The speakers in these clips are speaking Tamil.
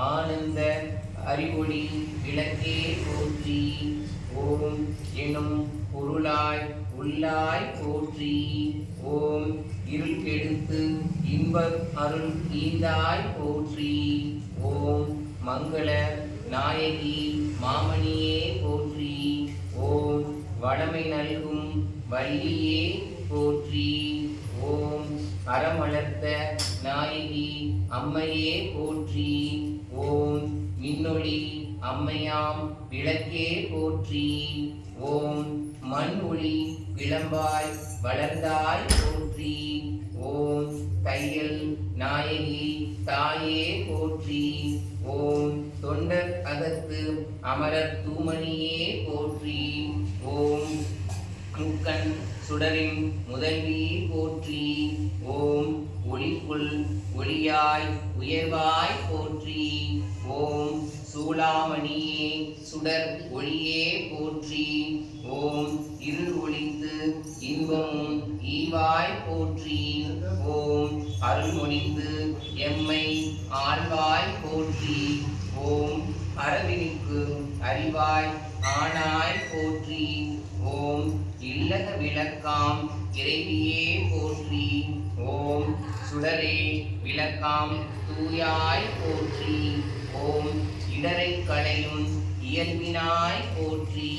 ஆனந்த அறிவொளி விளக்கே போற்றி. ஓம் எனும் பொருளாய் உள்ளாய் போற்றி. ஓம் இருள் கெடுத்து இன்ப அருள் ஈந்தாய் போற்றி. ஓம் மங்கள நாயகி மாமணியே போற்றி. ஓம் வளமை நல்கும் வள்ளியே போற்றி. ஓம் அறமளர்த்த நாயகி அம்மையே போற்றி. ஓம் மின்னொளி அம்மையாம் விளக்கே போற்றி. ஓம் மண் ஒளி விளம்பாய் வளர்ந்தாய் போற்றி. ஓம் தையல் நாயகி தாயே போற்றி. ஓம் தொண்டர் அகத்து அமரர் தூமணியே போற்றி. ஓம் முக்கண் சுடரின் முதல்வி போற்றி. ஓம் ஒளிக்குள் ஒளியாய் உயர்வாய் போற்றி. ஓம் சூளாமணியே சுடர் ஒளியே போற்றி. ஓம் இருள் ஒளித்து இன்பமும் ஈவாய் போற்றி. ஓம் அருள்மொழிந்து எம்மை ஆழ்வாய் போற்றி. ஓம் அறவினிக்கு அறிவாய் ஆனாய் போற்றி. ஓம் இல்லக விளக்காம் இறைவியே போற்றி. ஓம் சுடரே விளக்காம் தூயாய் போற்றி. ஓம் இடரை களையும் இயல்பினாய் போற்றி.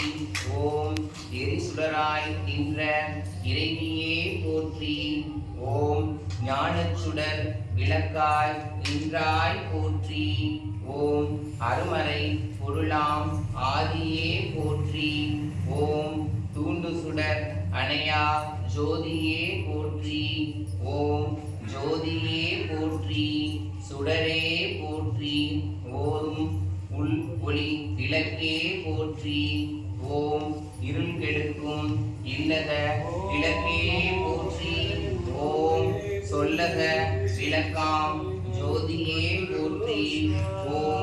ஓம் எரிசுடராய் நின்ற இறைவியே போற்றி. ஓம் ஞானச்சுடர் விளக்காய் நின்றாய் போற்றி. ஓம் அருமறை பொருளாம் ஆதியே போற்றி. ஓம் தூண்டு சுடர் அணையா ஜோதியே போற்றி. ஓம் ஜோதியே போற்றி. சுடரே போற்றி. ஓம் உள் ஒளி விளக்கே போற்றி. ஓம் இருள் கெடுக்கும் இல்லக விளக்கே போற்றி. ஓம் சொல்லக விளக்காம் ஜோதியே போற்றி. ஓம்